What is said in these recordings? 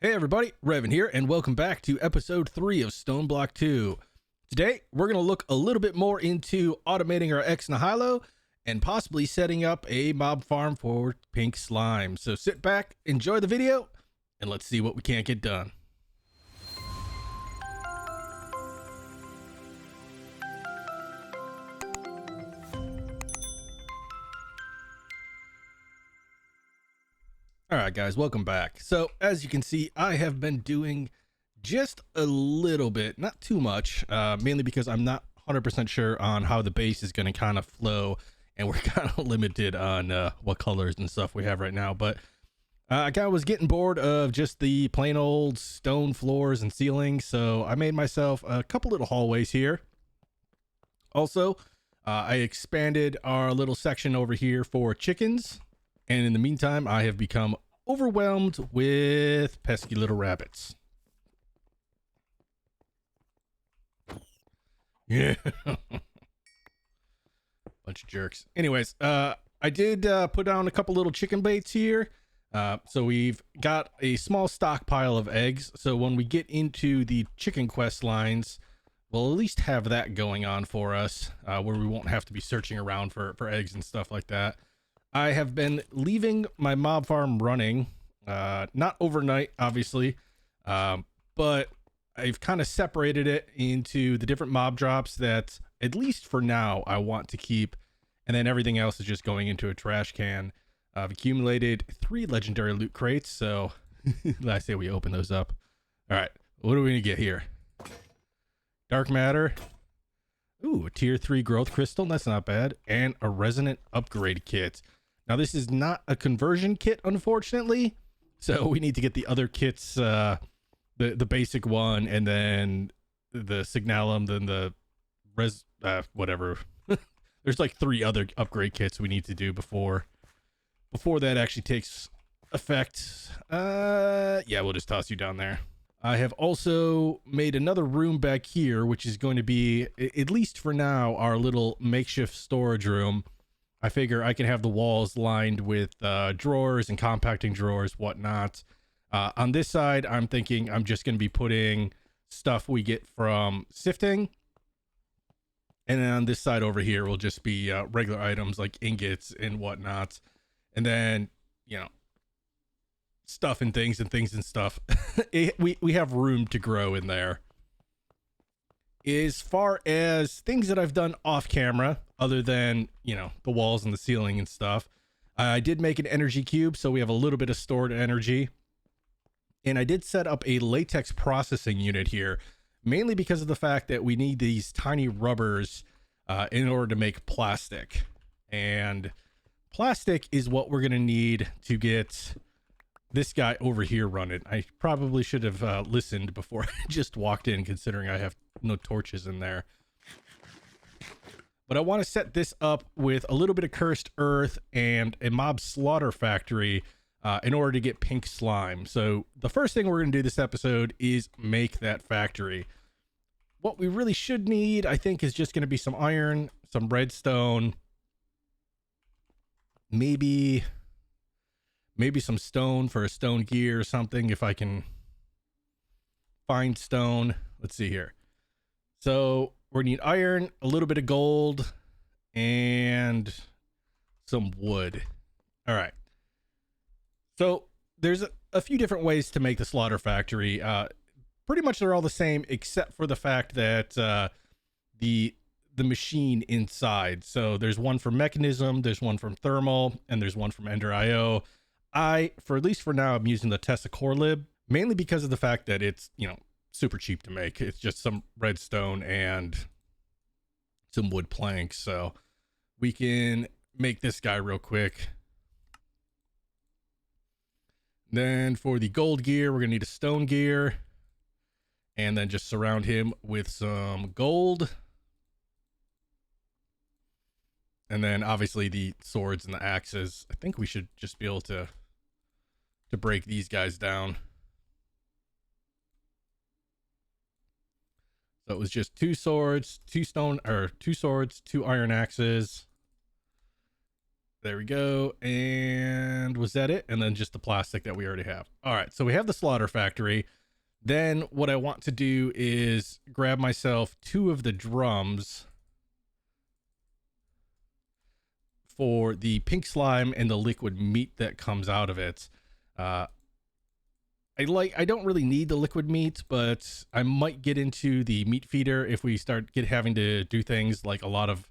Hey everybody, Revan here, and welcome back to episode 3 of StoneBlock 2. Today, we're going to look a little bit more into automating our Ex Nihilo and possibly setting up a mob farm for pink slime. So sit back, enjoy the video, and let's see what we can't get done. Alright guys, welcome back. So as you can see, I have been doing just a little bit, not too much, mainly because I'm not 100% sure on how the base is going to kind of flow, and we're kind of limited on what colors and stuff we have right now. But I kind of was getting bored of just the plain old stone floors and ceilings, so I made myself a couple little hallways here. Also, I expanded our little section over here for chickens. And in the meantime, I have become overwhelmed with pesky little rabbits. Yeah. Bunch of jerks. Anyways, I did put down a couple little chicken baits here. So we've got a small stockpile of eggs. So when we get into the chicken quest lines, we'll at least have that going on for us, where we won't have to be searching around for eggs and stuff like that. I have been leaving my mob farm running, not overnight, obviously, but I've kind of separated it into the different mob drops that, at least for now, I want to keep, and then everything else is just going into a trash can. I've accumulated 3 legendary loot crates, so I say we open those up. All right, what are we going to get here? Dark matter. Ooh, a tier 3 growth crystal, that's not bad, and a resonant upgrade kit. Now, this is not a conversion kit, unfortunately, so we need to get the other kits, the basic one, and then the signalum, then the whatever. There's like 3 other upgrade kits we need to do before that actually takes effect. Yeah, we'll just toss you down there. I have also made another room back here, which is going to be, at least for now, our little makeshift storage room. I figure I can have the walls lined with drawers and compacting drawers, whatnot. On this side, I'm thinking I'm just going to be putting stuff we get from sifting. And then on this side over here will just be regular items like ingots and whatnot. And then, you know, stuff and things and stuff. We have room to grow in there. As far as things that I've done off camera, other than, you know, the walls and the ceiling and stuff, I did make an energy cube, so we have a little bit of stored energy. And I did set up a latex processing unit here, mainly because of the fact that we need these tiny rubbers in order to make plastic. And plastic is what we're going to need to get this guy over here running. I probably should have listened before I just walked in, considering I have no torches in there. But I want to set this up with a little bit of cursed earth and a mob slaughter factory in order to get pink slime. So the first thing we're going to do this episode is make that factory. What we really should need, I think, is just going to be some iron, some redstone, maybe some stone for a stone gear or something, if I can find stone. Let's see here. So we're gonna need iron, a little bit of gold, and some wood. All right. So there's a few different ways to make the slaughter factory. Pretty much they're all the same, except for the fact that the machine inside. So there's one for mechanism, there's one from thermal, and there's one from Ender IO. For at least for now, I'm using the Tesla core lib, mainly because of the fact that it's, you know, super cheap to make. It's just some redstone and some wood planks. So we can make this guy real quick. Then for the gold gear, we're going to need a stone gear. And then just surround him with some gold. And then obviously the swords and the axes. I think we should just be able to break these guys down. So it was just 2 swords, 2 swords, 2 iron axes. There we go. And was that it? And then just the plastic that we already have. All right, so we have the slaughter factory. Then what I want to do is grab myself 2 of the drums for the pink slime and the liquid meat that comes out of it. I don't really need the liquid meat, but I might get into the meat feeder if we start having to do things like a lot of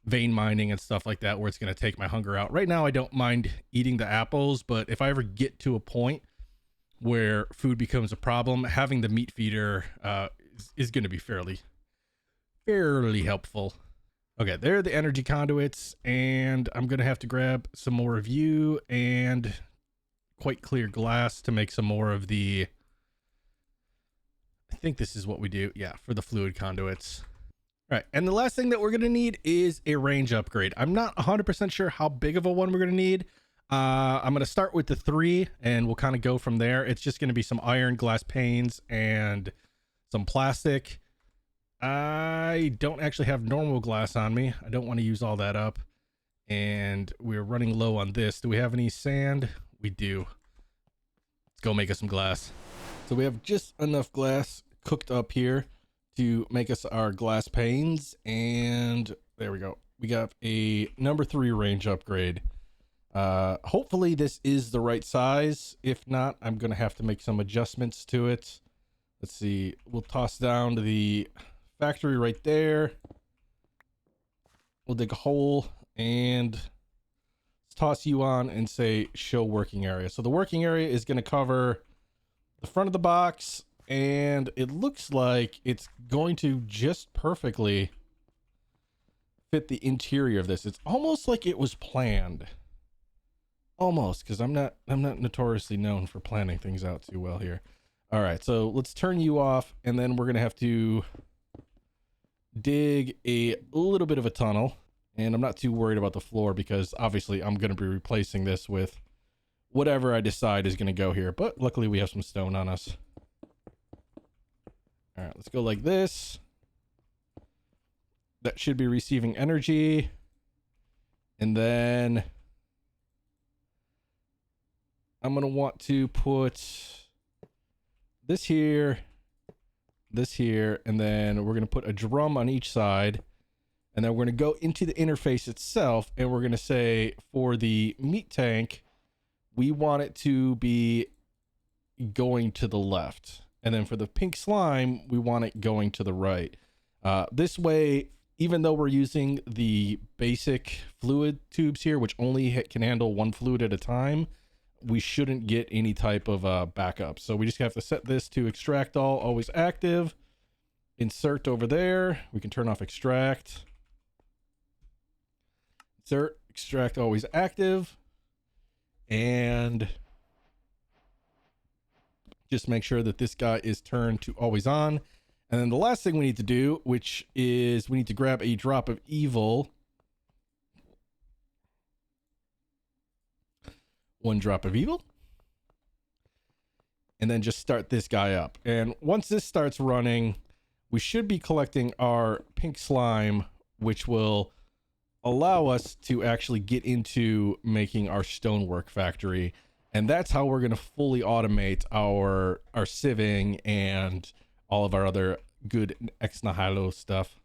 vein mining and stuff like that, where it's going to take my hunger out. Right now I don't mind eating the apples, but if I ever get to a point where food becomes a problem, having the meat feeder is going to be fairly helpful. Okay, there are the energy conduits, and I'm going to have to grab some more of you and quite clear glass to make some more of the, I think this is what we do, yeah, for the fluid conduits. All right, and the last thing that we're going to need is a range upgrade. I'm not 100% sure how big of a one we're going to need. I'm going to start with the 3, and we'll kind of go from there. It's just going to be some iron, glass panes, and some plastic. I don't actually have normal glass on me. I don't want to use all that up. And we're running low on this. Do we have any sand? We do. Let's go make us some glass. So we have just enough glass cooked up here to make us our glass panes. And there we go. We got a number 3 range upgrade. Hopefully this is the right size. If not, I'm going to have to make some adjustments to it. Let's see. We'll toss down to the factory right there. We'll dig a hole and toss you on and say show working area. So the working area is going to cover the front of the box, and it looks like it's going to just perfectly fit the interior of this. It's almost like it was planned. Almost, because I'm not notoriously known for planning things out too well here. All right, so let's turn you off, and then we're going to have to dig a little bit of a tunnel. And I'm not too worried about the floor because obviously I'm going to be replacing this with whatever I decide is going to go here. But luckily we have some stone on us. All right, let's go like this. That should be receiving energy. And then I'm going to want to put this here, and then we're going to put a drum on each side. And then we're going to go into the interface itself, and we're going to say for the meat tank, we want it to be going to the left. And then for the pink slime, we want it going to the right. This way, even though we're using the basic fluid tubes here, which only can handle 1 fluid at a time, we shouldn't get any type of backup. So we just have to set this to extract all, always active. Insert over there. We can turn off extract. Insert, extract, always active, and just make sure that this guy is turned to always on. And then the last thing we need to do, which is we need to grab a drop of evil. 1 drop of evil. And then just start this guy up. And once this starts running, we should be collecting our pink slime, which will allow us to actually get into making our stonework factory. And that's how we're going to fully automate our sieving and all of our other good Ex Nihilo stuff.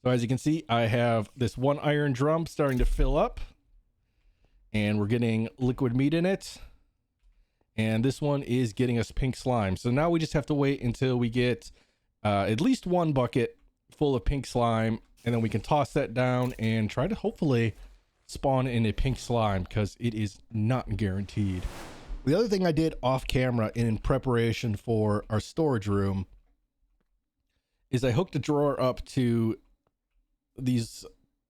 So as you can see, I have this 1 iron drum starting to fill up, and we're getting liquid meat in it. And this one is getting us pink slime. So now we just have to wait until we get at least 1 bucket full of pink slime, and then we can toss that down and try to hopefully spawn in a pink slime, because it is not guaranteed. The other thing I did off camera in preparation for our storage room is I hooked a drawer up to these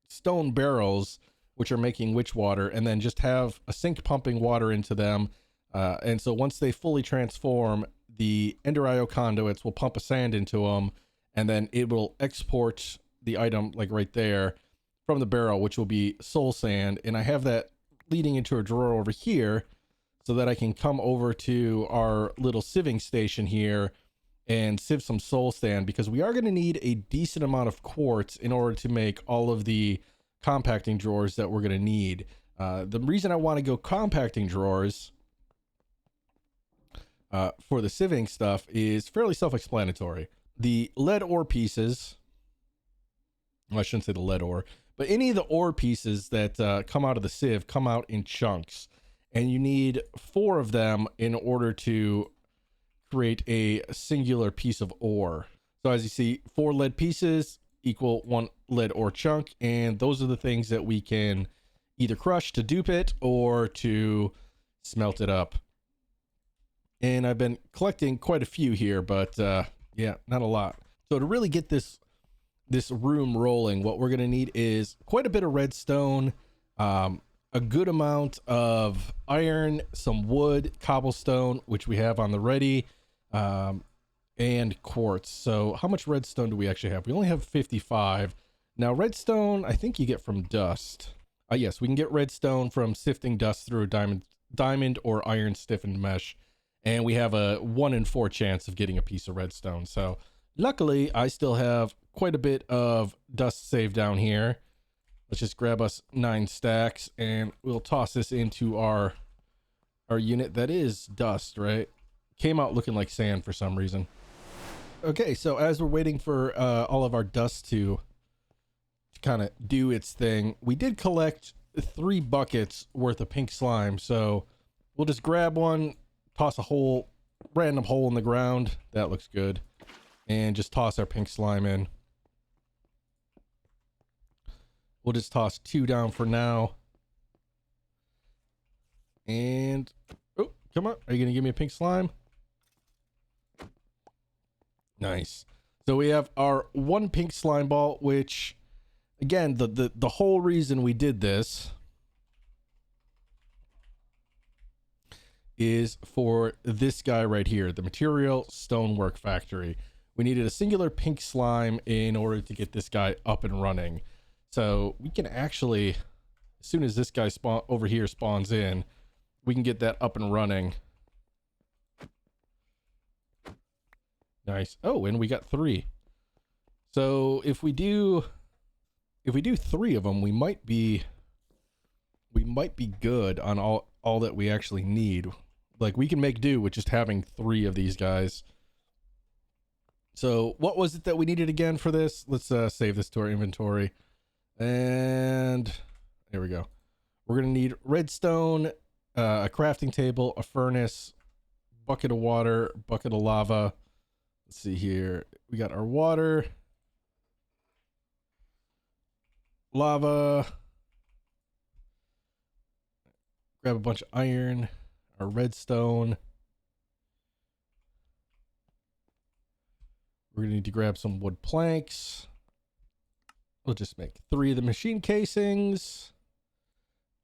stone barrels, which are making witch water, and then just have a sink pumping water into them. And so once they fully transform, the Ender IO conduits will pump a sand into them, and then it will export the item like right there from the barrel, which will be soul sand. And I have that leading into a drawer over here so that I can come over to our little sieving station here and sieve some soul sand, because we are going to need a decent amount of quartz in order to make all of the compacting drawers that we're going to need. The reason I want to go compacting drawers for the sieving stuff is fairly self-explanatory. The lead ore pieces, well, I shouldn't say the lead ore, but any of the ore pieces that come out of the sieve come out in chunks, and you need 4 of them in order to create a singular piece of ore. So as you see, 4 lead pieces equal 1 lead ore chunk, and those are the things that we can either crush to dupe it or to smelt it up. And I've been collecting quite a few here, but yeah, not a lot. So to really get this room rolling, what we're going to need is quite a bit of redstone, a good amount of iron, some wood, cobblestone, which we have on the ready, and quartz. So how much redstone do we actually have? We only have 55. Now redstone, I think you get from dust. Yes, we can get redstone from sifting dust through a diamond or iron stiffened mesh. And we have a 1 in 4 chance of getting a piece of redstone. So luckily I still have quite a bit of dust saved down here. Let's just grab us 9 stacks and we'll toss this into our unit that is dust, right? Came out looking like sand for some reason. Okay, so as we're waiting for all of our dust to kind of do its thing, we did collect 3 buckets worth of pink slime. So we'll just grab one, toss a random hole in the ground. That looks good. And just toss our pink slime in. We'll just toss 2 down for now. And, oh, come on. Are you going to give me a pink slime? Nice. So we have our 1 pink slime ball, which, again, the whole reason we did this is for this guy right here, the Material Stonework Factory. We needed a singular pink slime in order to get this guy up and running. So we can actually, as soon as this guy over here spawns in, we can get that up and running. Nice. Oh, and we got 3. So if we do 3 of them, we might be good on all that we actually need. Like, we can make do with just having 3 of these guys. So what was it that we needed again for this? Let's save this to our inventory. And there we go. We're going to need redstone, a crafting table, a furnace, bucket of water, bucket of lava. Let's see here. We got our water, lava, grab a bunch of iron, our redstone. We're going to need to grab some wood planks. We'll just make 3 of the machine casings.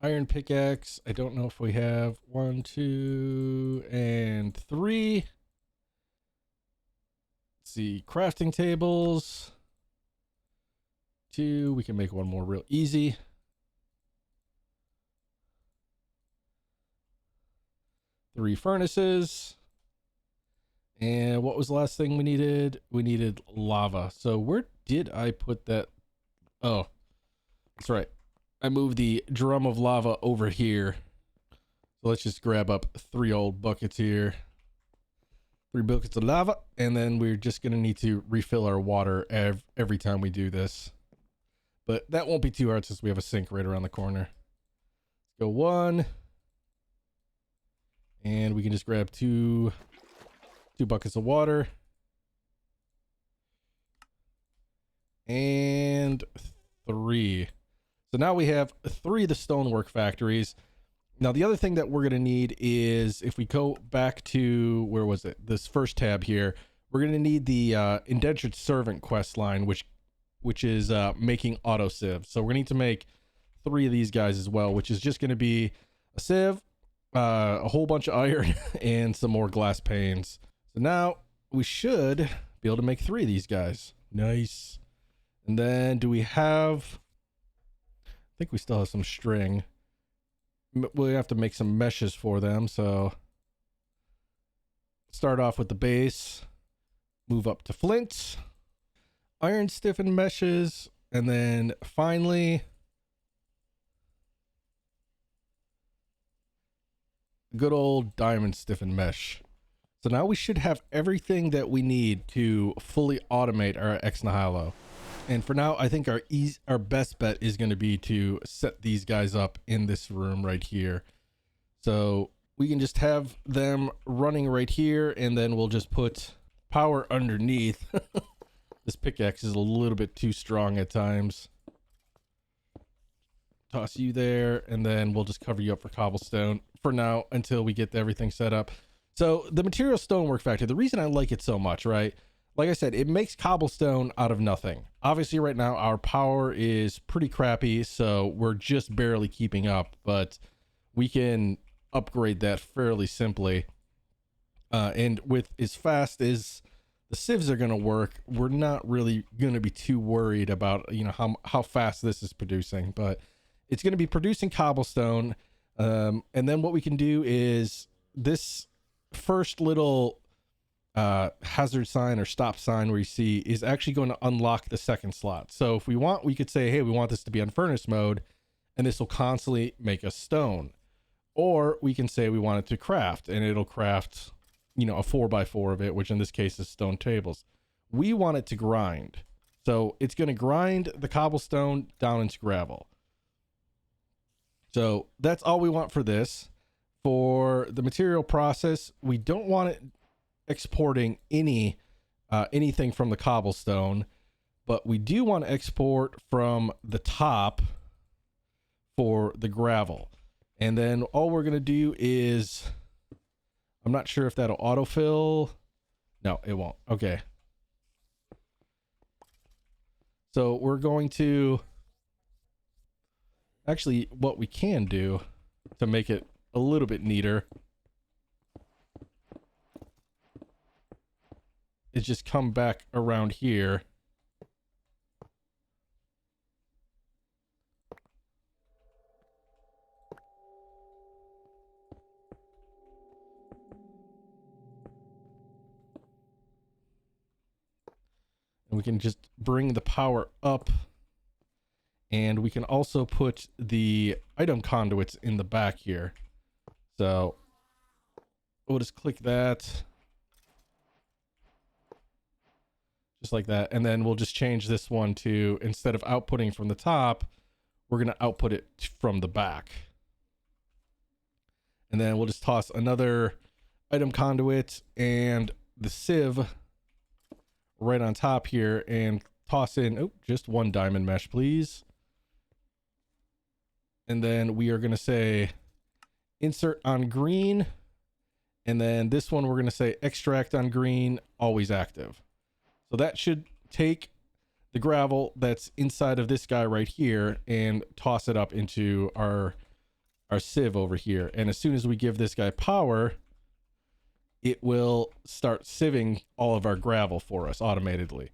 Iron pickaxe. I don't know if we have 1, 2, and 3. Let's see. Crafting tables. 2. We can make 1 more real easy. Three furnaces. And what was the last thing we needed? We needed lava. So where did I put that? Oh, that's right. I moved the drum of lava over here. So let's just grab up 3 old buckets here. 3 buckets of lava. And then we're just going to need to refill our water every time we do this. But that won't be too hard since we have a sink right around the corner. Let's go 1. And we can just grab 2 buckets of water. And 3. So now we have 3 of the stonework factories. Now the other thing that we're going to need is, if we go back to, where was it? This first tab here, we're going to need the indentured servant quest line, which is making auto sieve. So we're going to need to make 3 of these guys as well, which is just going to be a sieve, a whole bunch of iron, and some more glass panes. So now we should be able to make 3 of these guys. Nice. And then do we have, I think we still have some string. We'll have to make some meshes for them. So start off with the base, move up to flint, iron stiffened meshes, and then finally good old diamond stiffened mesh. So now we should have everything that we need to fully automate our Ex Nihilo. And for now, I think our best bet is going to be to set these guys up in this room right here. So we can just have them running right here, and then we'll just put power underneath. This pickaxe is a little bit too strong at times. Toss you there, and then we'll just cover you up for cobblestone for now until we get everything set up. So the Material Stonework Factory, the reason I like it so much, right? Like I said, it makes cobblestone out of nothing. Obviously right now our power is pretty crappy, so we're just barely keeping up, but we can upgrade that fairly simply. And with as fast as the sieves are going to work, we're not really going to be too worried about, you know, how fast this is producing, but it's going to be producing cobblestone. And then what we can do is this first little hazard sign or stop sign where you see is actually going to unlock the second slot. So if we want, we could say, hey, we want this to be on furnace mode, and this will constantly make us stone. Or we can say we want it to craft, and it'll craft, you know, a 4x4 of it, which in this case is stone tables. We want it to grind. So it's going to grind the cobblestone down into gravel. So that's all we want for this. For the material process, we don't want it exporting anything from the cobblestone, but we do want to export from the top for the gravel. And then all we're going to do is, I'm not sure if that'll autofill. No, it won't. Okay. So we're going to, actually what we can do to make it a little bit neater is just come back around here. And we can just bring the power up, and we can also put the item conduits in the back here. So we'll just click that. Just like that. And then we'll just change this one to, instead of outputting from the top, we're going to output it from the back. And then we'll just toss another item conduit and the sieve right on top here, and toss in, just one diamond mesh, please. And then we are going to say insert on green. And then this one, we're going to say extract on green, always active. So that should take the gravel that's inside of this guy right here and toss it up into our sieve over here. And as soon as we give this guy power, it will start sieving all of our gravel for us automatically.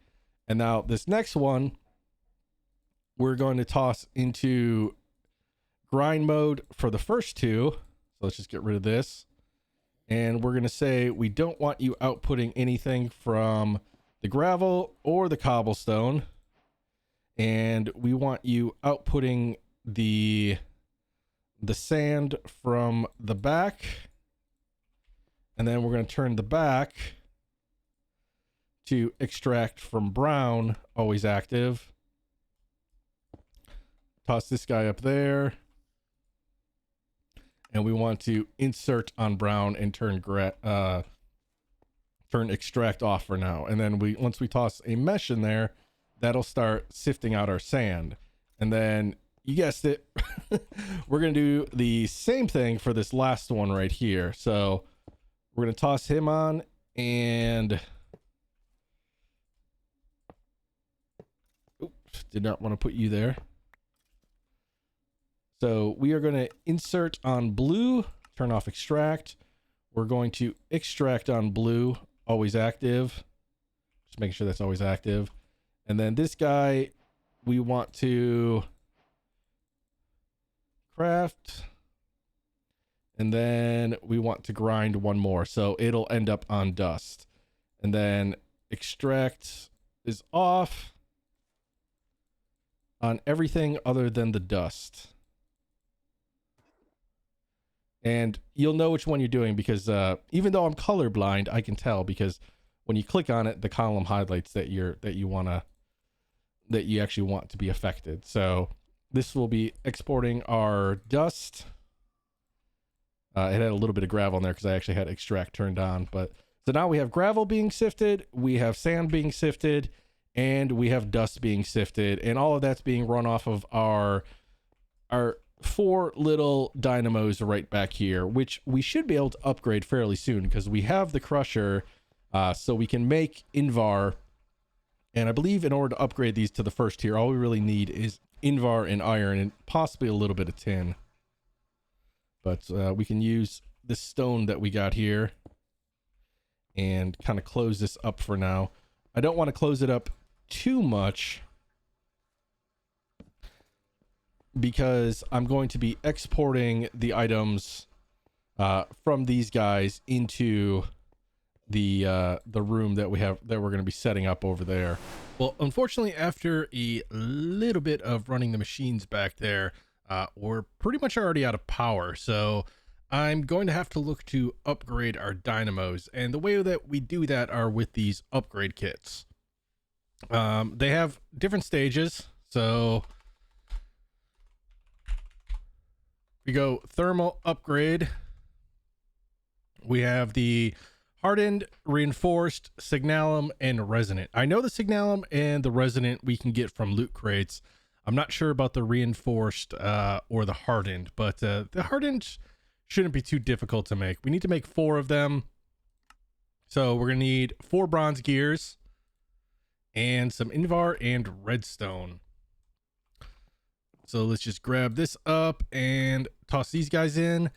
And now this next one, we're going to toss into grind mode for the first two. So let's just get rid of this. And we're going to say we don't want you outputting anything from the gravel or the cobblestone. And we want you outputting the sand from the back. And then we're going to turn the back to extract from brown, always active. Toss this guy up there. And we want to insert on brown and turn extract off for now. And then once we toss a mesh in there, that'll start sifting out our sand. And then you guessed it, we're going to do the same thing for this last one right here. So we're going to toss him on, and oops, did not want to put you there. So we are going to insert on blue, turn off extract. We're going to extract on blue, always active. Just making sure that's always active. And then this guy, we want to craft. And then we want to grind one more. So it'll end up on dust. And then extract is off on everything other than the dust. And you'll know which one you're doing because even though I'm colorblind, I can tell because when you click on it, the column highlights that you actually want to be affected. So this will be exporting our dust. It had a little bit of gravel in there because I actually had extract turned on. But so now we have gravel being sifted, we have sand being sifted, and we have dust being sifted, and all of that's being run off of our 4 little dynamos right back here, which we should be able to upgrade fairly soon because we have the crusher, so we can make Invar. And I believe in order to upgrade these to the first tier, all we really need is Invar and iron and possibly a little bit of tin. But we can use this stone that we got here and kind of close this up for now. I don't want to close it up too much because I'm going to be exporting the items from these guys into the room that we're going to be setting up over there. Well, unfortunately, after a little bit of running the machines back there, we're pretty much already out of power. So I'm going to have to look to upgrade our dynamos. And the way that we do that are with these upgrade kits. They have different stages. So we go thermal upgrade. We have the hardened, reinforced, signalum, and resonant. I know the signalum and the resonant we can get from loot crates. I'm not sure about the reinforced or the hardened, but the hardened shouldn't be too difficult to make. We need to make 4 of them. So we're going to need 4 bronze gears and some Invar and redstone. So let's just grab this up and toss these guys in.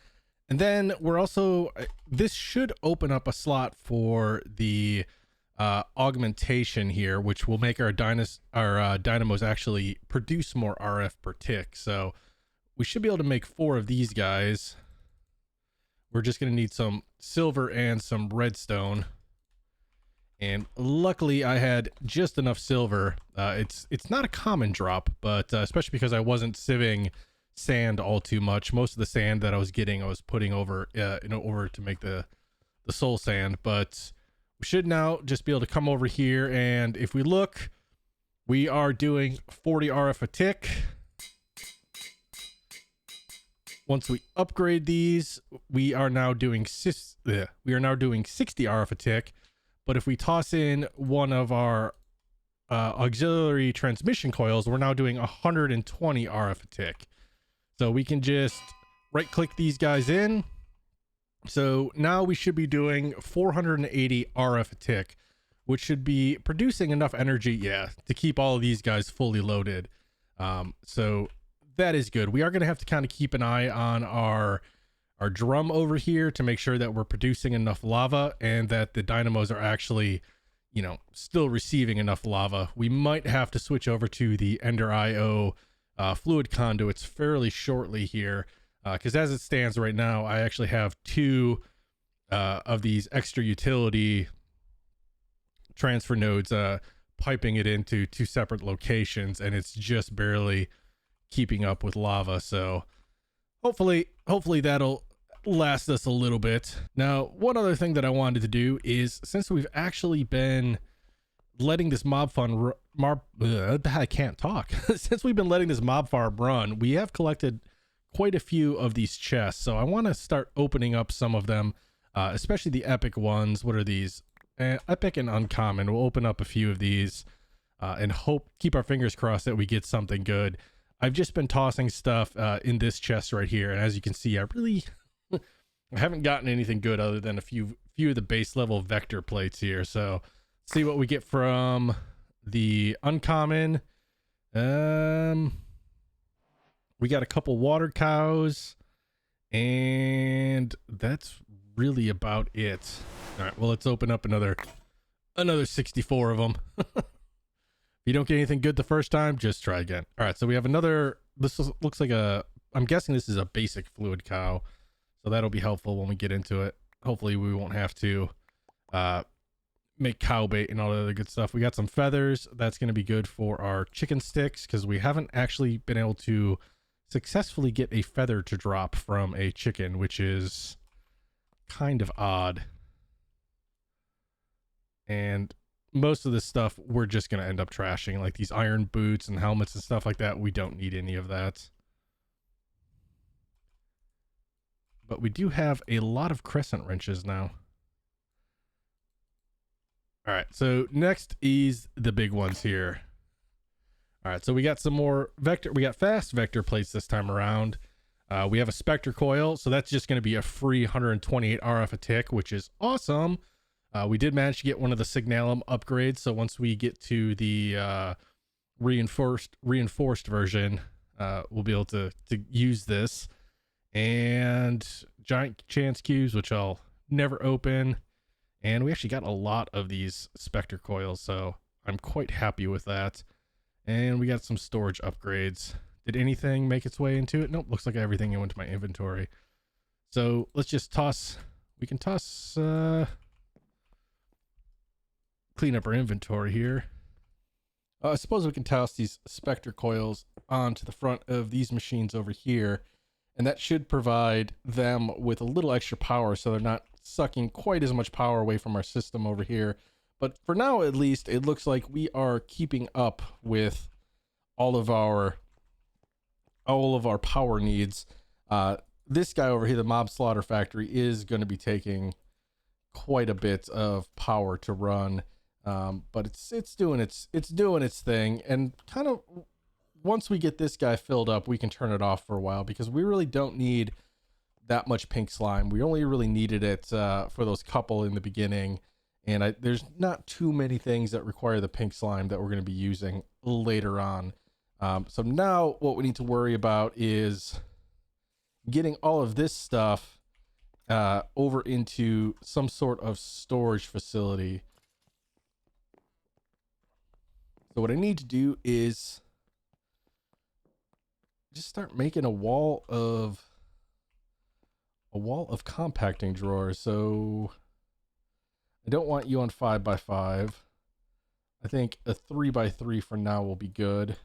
And then we're also, this should open up a slot for the augmentation here, which will make our dynamos actually produce more RF per tick. So we should be able to make 4 of these guys. We're just going to need some silver and some redstone. And luckily I had just enough silver. It's not a common drop, but especially because I wasn't sieving sand all too much. Most of the sand that I was getting, I was putting over in order to make the soul sand. But we should now just be able to come over here, and if we look, we are doing 40 RF a tick. Once we upgrade these, we are now doing 60 RF a tick. But if we toss in one of our auxiliary transmission coils, we're now doing 120 RF a tick. So we can just right click these guys in. So now we should be doing 480 RF a tick, which should be producing enough energy, to keep all of these guys fully loaded. So that is good. We are going to have to kind of keep an eye on our drum over here to make sure that we're producing enough lava and that the dynamos are actually, still receiving enough lava. We might have to switch over to the Ender IO fluid conduits fairly shortly here, because as it stands right now, I actually have 2 of these extra utility transfer nodes piping it into 2 separate locations, and it's just barely keeping up with lava. So hopefully that'll last us a little bit. Now, one other thing that I wanted to do is, since we've actually been letting this mob farm I can't talk. Since we've been letting this mob farm run, we have collected quite a few of these chests. So I want to start opening up some of them, especially the epic ones. What are these? Epic and uncommon. We'll open up a few of these and keep our fingers crossed that we get something good. I've just been tossing stuff in this chest right here, and as you can see, I haven't gotten anything good other than a few of the base level vector plates here. So see what we get from the uncommon. We got a couple water cows, and that's really about it. All right, well, let's open up another 64 of them. If you don't get anything good the first time, just try again. All right, so we have another. Looks like I'm guessing this is a basic fluid cow, so that'll be helpful when we get into it. Hopefully we won't have to make cow bait and all the other good stuff. We got some feathers. That's going to be good for our chicken sticks, because we haven't actually been able to successfully get a feather to drop from a chicken, which is kind of odd. And most of this stuff we're just going to end up trashing, like these iron boots and helmets and stuff like that. We don't need any of that. But we do have a lot of crescent wrenches now. All right, so next is the big ones here. All right, so we got some more vector. We got fast vector plates this time around. We have a specter coil, so that's just going to be a free 128 RF a tick, which is awesome. We did manage to get one of the signalum upgrades, so once we get to the reinforced version, we'll be able to use this. And giant chance cubes, which I'll never open. And we actually got a lot of these specter coils, so I'm quite happy with that. And we got some storage upgrades. Did anything make its way into it? Nope, looks like everything went to my inventory. So let's just toss, we can toss, clean up our inventory here. I suppose we can toss these specter coils onto the front of these machines over here. And that should provide them with a little extra power so they're not sucking quite as much power away from our system over here. But for now, at least, it looks like we are keeping up with all of our power needs. This guy over here, the Mob Slaughter Factory, is going to be taking quite a bit of power to run. But it's doing its thing, and kind of once we get this guy filled up, we can turn it off for a while because we really don't need that much pink slime. We only really needed it for those couple in the beginning, and there's not too many things that require the pink slime that we're going to be using later on. So now what we need to worry about is getting all of this stuff over into some sort of storage facility. So what I need to do is just start making a wall of compacting drawers. So I don't want you on 5x5. I think a 3x3 for now will be good.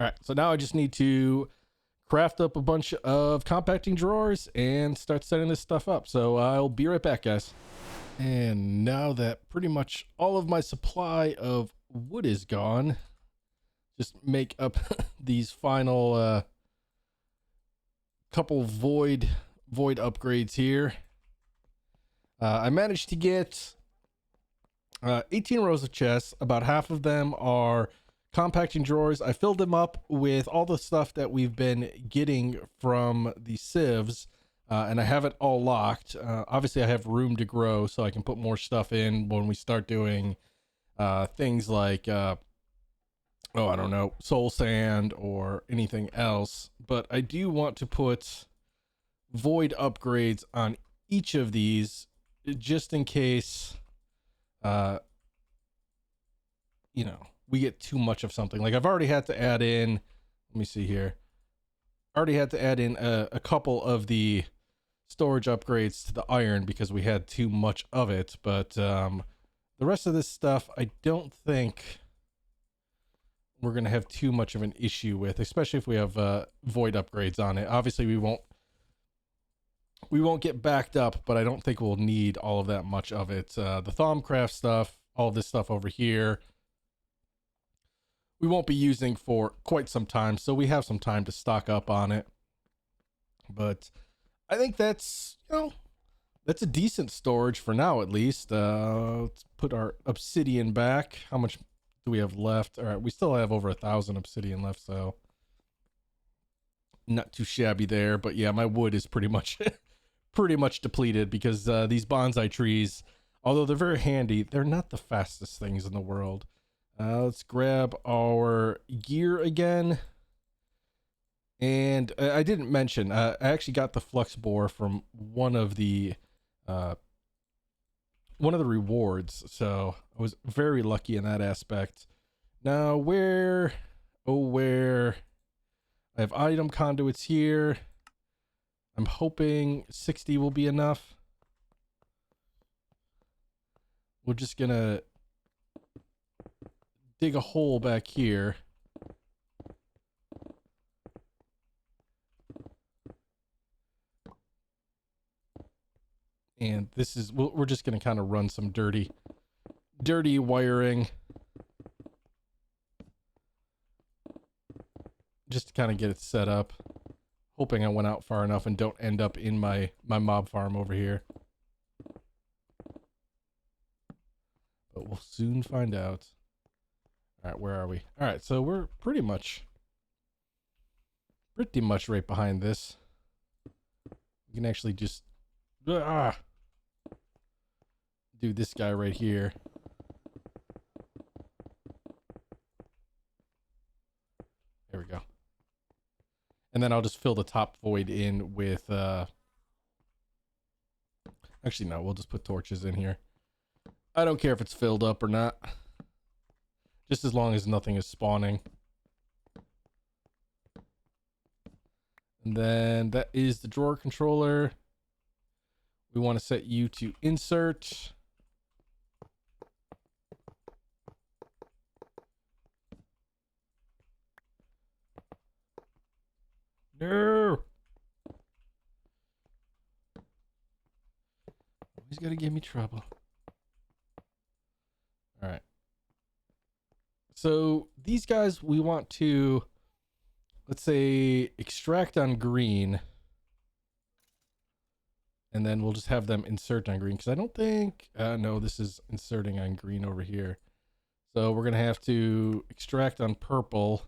All right, so now I just need to craft up a bunch of compacting drawers and start setting this stuff up. So I'll be right back, guys. And now that pretty much all of my supply of wood is gone, just make up these final couple void upgrades here. I managed to get 18 rows of chests. About half of them are compacting drawers. I filled them up with all the stuff that we've been getting from the sieves, and I have it all locked. Obviously I have room to grow, so I can put more stuff in when we start doing things like I don't know, soul sand or anything else. But I do want to put void upgrades on each of these just in case you know, we get too much of something. Like I've already had to add in, let me see here. Already had to add in a couple of the storage upgrades to the iron because we had too much of it. But the rest of this stuff, I don't think we're going to have too much of an issue with, especially if we have void upgrades on it. Obviously we won't get backed up, but I don't think we'll need all of that much of it. The Thaumcraft stuff, all this stuff over here, we won't be using for quite some time, so we have some time to stock up on it. But I think that's, you know, that's a decent storage for now, at least. Let's put our obsidian back. How much do we have left? All right, we still have over 1,000 obsidian left, so not too shabby there. But yeah, my wood is pretty much depleted because these bonsai trees, although they're very handy, they're not the fastest things in the world. Let's grab our gear again. And I didn't mention, I actually got the flux bore from one of the rewards. So I was very lucky in that aspect. Now where, where I have item conduits here. I'm hoping 60 will be enough. We're just gonna dig a hole back here. And this is, we're just gonna kind of run some dirty wiring. Just to kind of get it set up. Hoping I went out far enough and don't end up in my mob farm over here. But we'll soon find out. All right, where are we? All right, so we're pretty much right behind this. We can actually just do this guy right here. There we go. And then I'll just fill the top void in with, actually, no, we'll just put torches in here. I don't care if it's filled up or not. Just as long as nothing is spawning. And then that is the drawer controller. We want to set you to insert. No. He's got to give me trouble. All right. So these guys, we want to, let's say, extract on green. And then we'll just have them insert on green. Because I don't think, no, this is inserting on green over here. So we're going to have to extract on purple.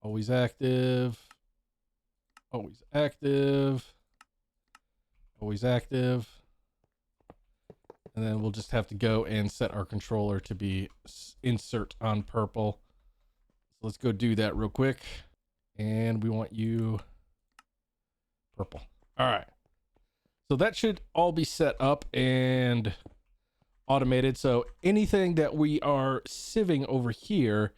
Always active. Always active. Always active. And then we'll just have to go and set our controller to be insert on purple. So let's go do that real quick. And we want you purple. All right. So that should all be set up and automated. So anything that we are sieving over here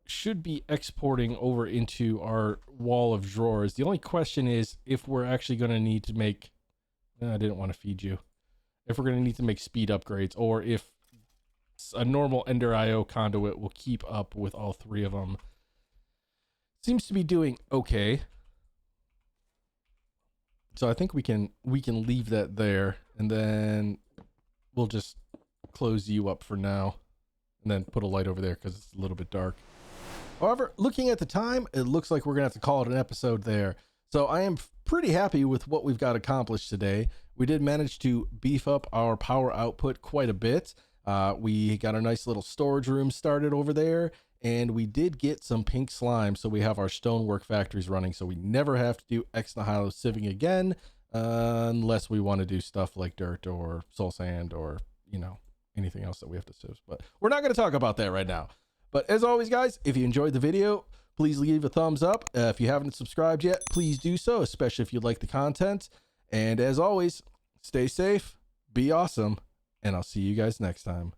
should be exporting over into our wall of drawers. The only question is if we're actually going to need to make, I didn't want to feed you, if we're going to need to make speed upgrades, or if a normal Ender IO conduit will keep up with all three of them. Seems to be doing okay. So I think we can leave that there, and then we'll just close you up for now, and then put a light over there because it's a little bit dark. However, looking at the time, it looks like we're going to have to call it an episode there. So I am pretty happy with what we've got accomplished today. We did manage to beef up our power output quite a bit. We got a nice little storage room started over there, and we did get some pink slime. So we have our stonework factories running, so we never have to do Ex Nihilo sieving again, unless we want to do stuff like dirt or soul sand or, you know, anything else that we have to sieve. But we're not going to talk about that right now. But as always, guys, if you enjoyed the video, please leave a thumbs up. If you haven't subscribed yet, please do so, especially if you like the content. And as always, stay safe, be awesome, and I'll see you guys next time.